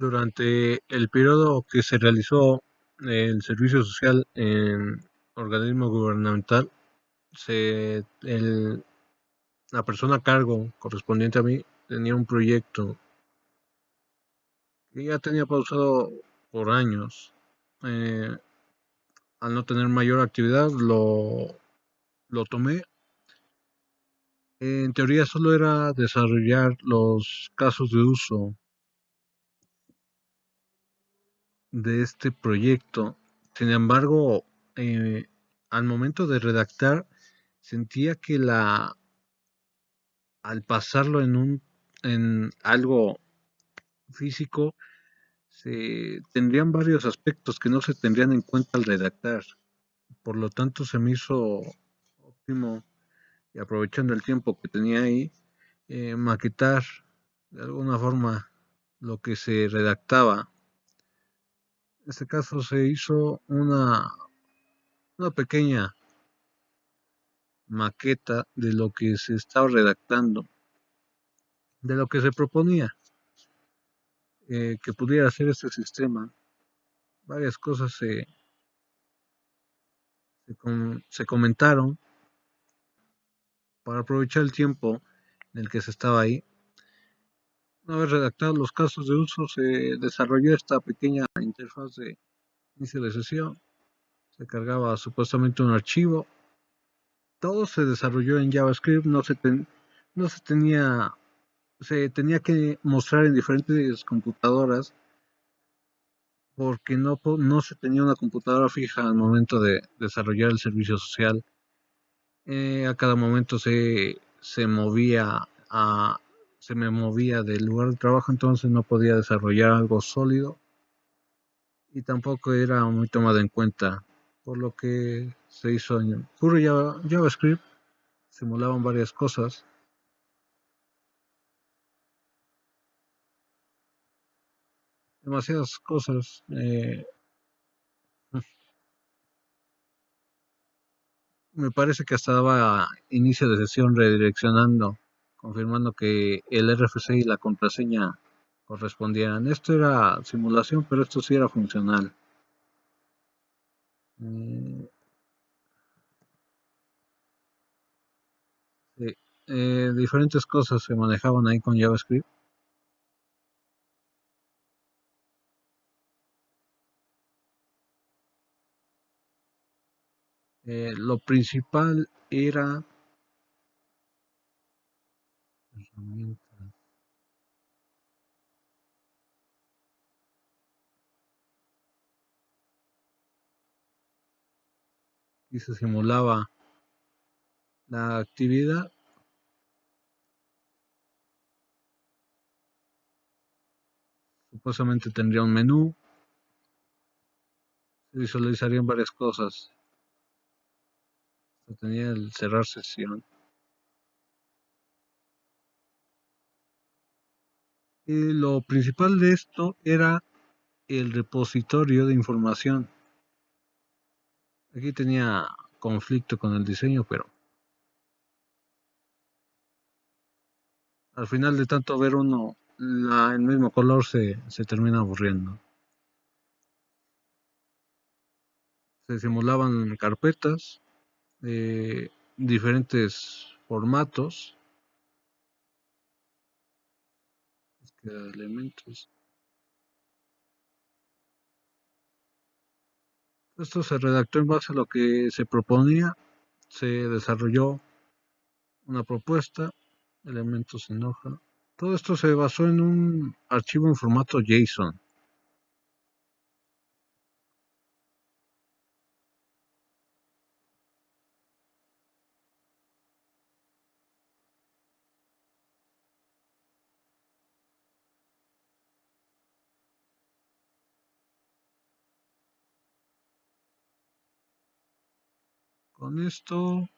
Durante el periodo que se realizó el servicio social en organismo gubernamental, la persona a cargo correspondiente a mí tenía un proyecto que ya tenía pausado por años. Eh, Al no tener mayor actividad, lo tomé. En teoría solo era desarrollar los casos de uso de este proyecto. Sin embargo, al momento de redactar, sentía que al pasarlo en algo físico, se tendrían varios aspectos que no se tendrían en cuenta al redactar. Por lo tanto, se me hizo óptimo y aprovechando el tiempo que tenía ahí, maquetar de alguna forma lo que se redactaba. En este caso se hizo una pequeña maqueta de lo que se estaba redactando, de lo que se proponía que pudiera hacer este sistema. Varias cosas se comentaron para aprovechar el tiempo en el que se estaba ahí. Una vez redactados los casos de uso, se desarrolló esta pequeña interfaz de inicio de sesión. Se cargaba supuestamente un archivo. Todo se desarrolló en JavaScript, no se tenía, se tenía que mostrar en diferentes computadoras porque no se tenía una computadora fija al momento de desarrollar el servicio social. A cada momento se me movía del lugar de trabajo, entonces no podía desarrollar algo sólido y tampoco era muy tomado en cuenta, por lo que se hizo en puro JavaScript, simulaban varias cosas, demasiadas cosas. Me parece que hasta daba inicio de sesión redireccionando, confirmando que el RFC y la contraseña correspondieran. Esto era simulación, pero esto sí era funcional. Mm, sí, diferentes cosas se manejaban ahí con JavaScript. Lo principal era herramientas, y se simulaba la actividad. Supuestamente tendría un menú, se visualizarían varias cosas. Se tenía el cerrar sesión. Y lo principal de esto era el repositorio de información. Aquí tenía conflicto con el diseño, pero al final de tanto ver uno el mismo color se termina aburriendo. Se simulaban carpetas de diferentes formatos, elementos. Esto se redactó en base a lo que se proponía, se desarrolló una propuesta, elementos en hoja. Todo esto se basó en un archivo en formato JSON. Con esto,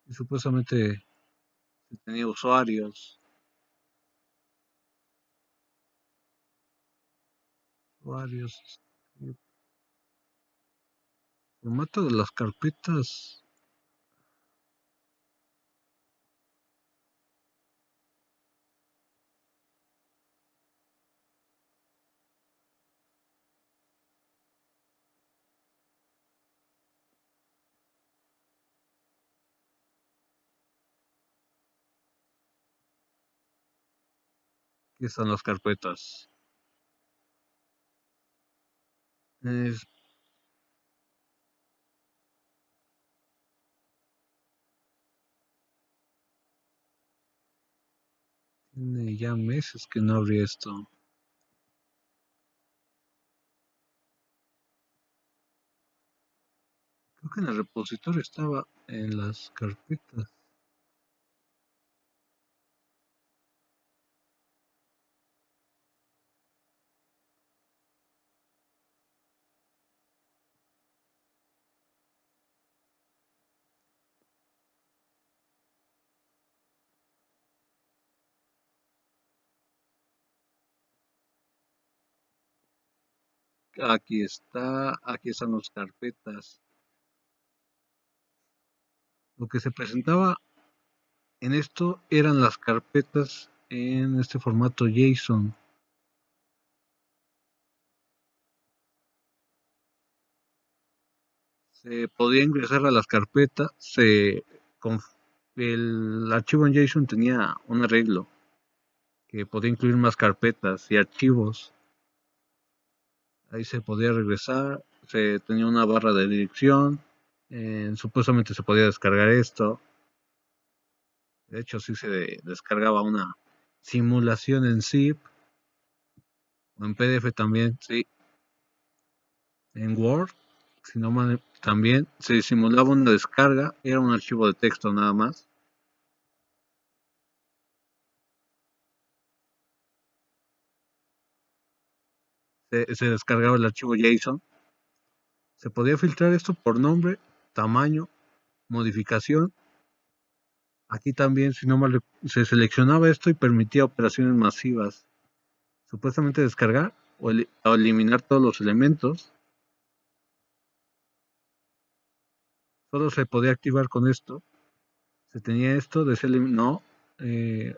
y supuestamente se tenía usuarios, el formato de las carpetas. Aquí están las carpetas. Es- Tiene ya meses que no abrí esto. Creo que en el repositorio estaba en las carpetas. Aquí está, aquí están las carpetas. Lo que se presentaba en esto eran las carpetas en este formato JSON. Se podía ingresar a las carpetas, el archivo en JSON tenía un arreglo que podía incluir más carpetas y archivos. Ahí se podía regresar, se tenía una barra de dirección, supuestamente se podía descargar esto. De hecho, sí se descargaba una simulación en zip o en PDF también, sí, en Word, si no mal, también se simulaba una descarga, era un archivo de texto nada más. Se descargaba el archivo JSON. Se podía filtrar esto por nombre, tamaño, modificación. Aquí también, si no mal, se seleccionaba esto y permitía operaciones masivas. Supuestamente descargar o eliminar todos los elementos. Solo se podía activar con esto. Se tenía esto, decía no. Eh,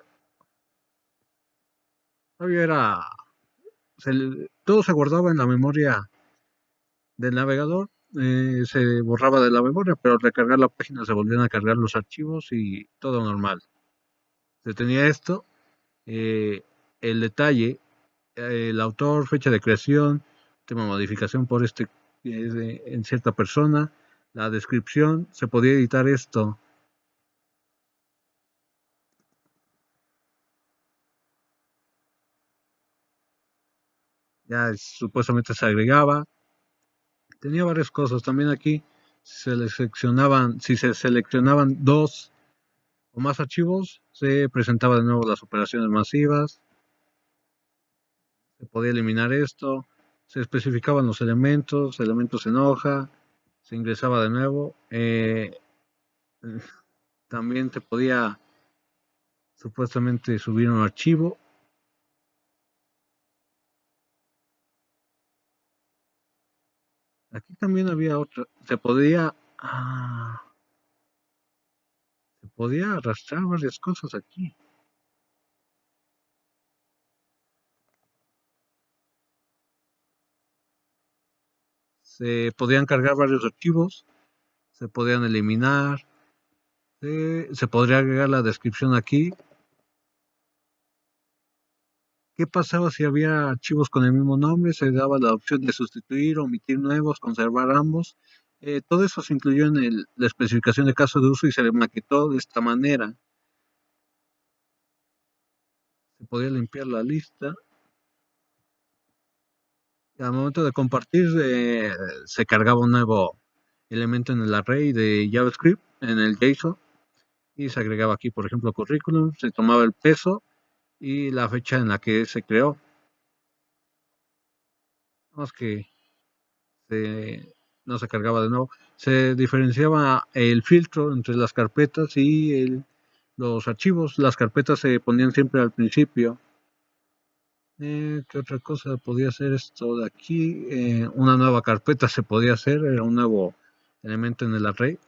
Todavía era. Todo se guardaba en la memoria del navegador. Se borraba de la memoria, pero al recargar la página se volvían a cargar los archivos y todo normal. Se tenía esto, eh, el detalle, el autor, fecha de creación, tema de modificación por en cierta persona, la descripción, se podía editar esto. Ya supuestamente se agregaba, tenía varias cosas. También aquí si se seleccionaban dos o más archivos, se presentaba de nuevo las operaciones masivas, se podía eliminar esto, se especificaban los elementos, elementos en hoja, se ingresaba de nuevo. También se podía supuestamente subir un archivo. Aquí también había otra. Se podía arrastrar varias cosas aquí. Se podían cargar varios archivos, se podían eliminar, se podría agregar la descripción aquí. ¿Qué pasaba si había archivos con el mismo nombre? Se daba la opción de sustituir, omitir nuevos, conservar ambos. Todo eso se incluyó en la especificación de caso de uso y se le maquetó de esta manera. Se podía limpiar la lista. Y al momento de compartir, se cargaba un nuevo elemento en el array de JavaScript, en el JSON, y se agregaba aquí, por ejemplo, currículum, se tomaba el peso y la fecha en la que se creó. Más que no se cargaba de nuevo. Se diferenciaba el filtro entre las carpetas y los archivos. Las carpetas se ponían siempre al principio. ¿Qué otra cosa podía hacer esto de aquí? Una nueva carpeta se podía hacer, era un nuevo elemento en el array.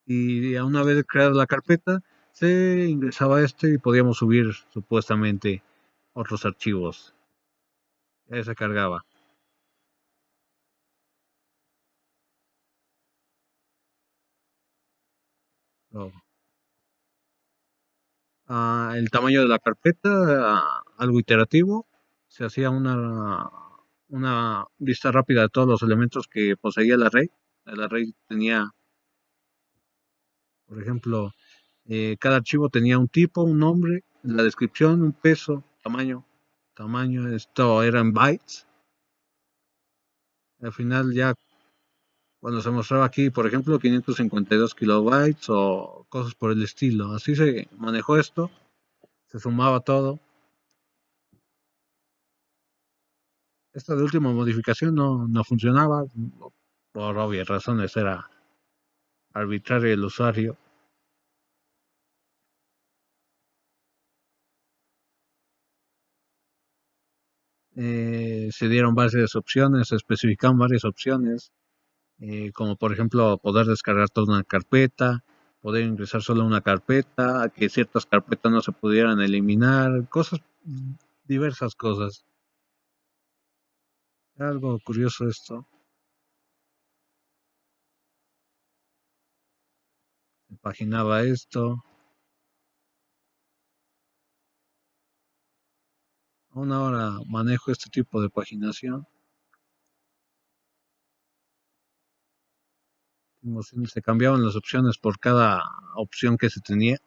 Y una vez creada la carpeta, se ingresaba y podíamos subir supuestamente otros archivos. Ya se cargaba. Oh. El tamaño de la carpeta, algo iterativo. Se hacía una vista rápida de todos los elementos que poseía el array. El array tenía, por ejemplo, cada archivo tenía un tipo, un nombre, la descripción, un peso, tamaño. Tamaño, esto eran bytes. Al final ya cuando se mostraba aquí, por ejemplo, 552 kilobytes o cosas por el estilo. Así se manejó esto, se sumaba todo. Esta de última modificación no funcionaba, por obvias razones, era arbitrario el usuario. Se dieron varias opciones, se especificaron varias opciones, como por ejemplo poder descargar toda una carpeta, poder ingresar solo a una carpeta, que ciertas carpetas no se pudieran eliminar, cosas, diversas cosas. Algo curioso esto. Paginaba esto. Aún ahora manejo este tipo de paginación. Se cambiaban las opciones por cada opción que se tenía.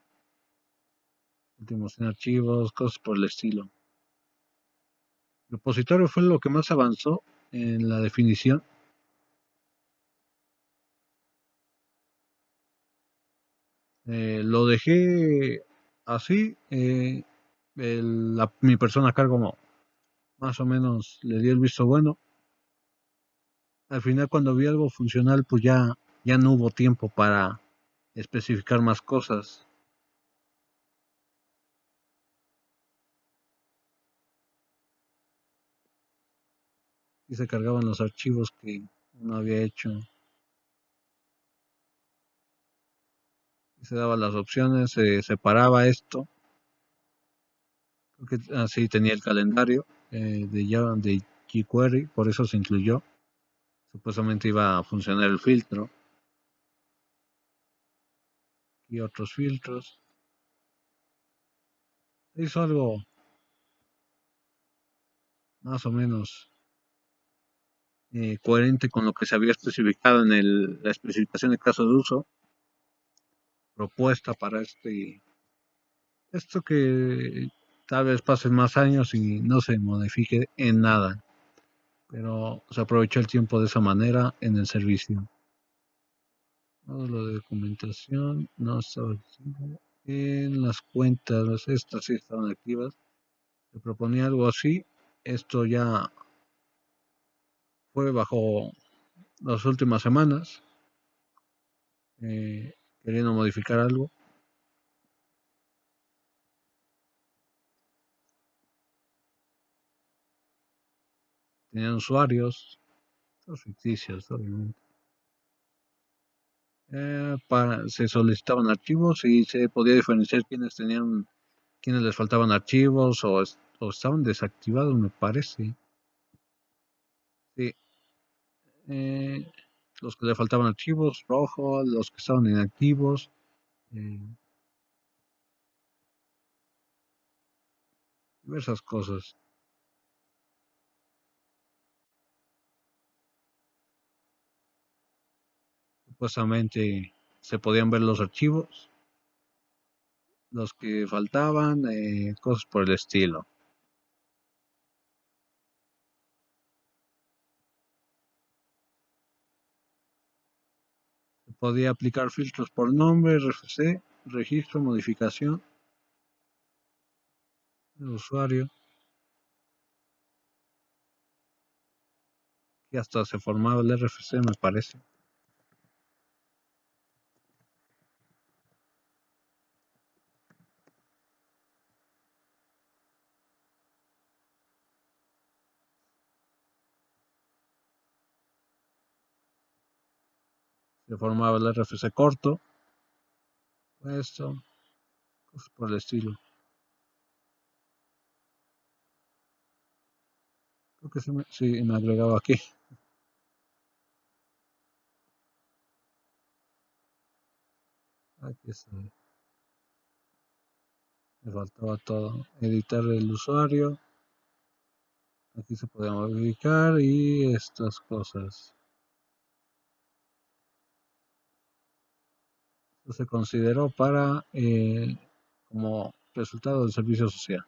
Últimos en archivos, cosas por el estilo. El repositorio fue lo que más avanzó en la definición. Lo dejé así. Mi persona a cargo más o menos le dio el visto bueno. Al final cuando vi algo funcional, pues ya no hubo tiempo para especificar más cosas y se cargaban los archivos que uno había hecho y se daban las opciones, se separaba esto, porque así tenía el calendario de jQuery, por eso se incluyó. Supuestamente iba a funcionar el filtro y otros filtros. Hizo algo más o menos coherente con lo que se había especificado en la especificación de caso de uso propuesta para esto que tal vez pasen más años y no se modifique en nada, pero se aprovechó el tiempo de esa manera en el servicio. Todo lo de documentación no estaba activo. En las cuentas, estas sí estaban activas. Se proponía algo así. Esto ya fue bajo las últimas semanas, queriendo modificar algo. Tenían usuarios, los ficticios, obviamente. Se solicitaban archivos y se podía diferenciar quienes les faltaban archivos o estaban desactivados, me parece. Sí, eh, los que le faltaban archivos, rojo, los que estaban inactivos, eh, diversas cosas. Supuestamente se podían ver los archivos, los que faltaban, cosas por el estilo. Se podía aplicar filtros por nombre, RFC, registro, modificación del usuario, y hasta se formaba el RFC, me parece. Se formaba el RFC corto, esto. cosas por el estilo. Creo que sí me agregaba aquí. Aquí está. Me faltaba todo. Editar el usuario. Aquí se puede modificar y estas cosas. Esto se consideró para como resultado del servicio social.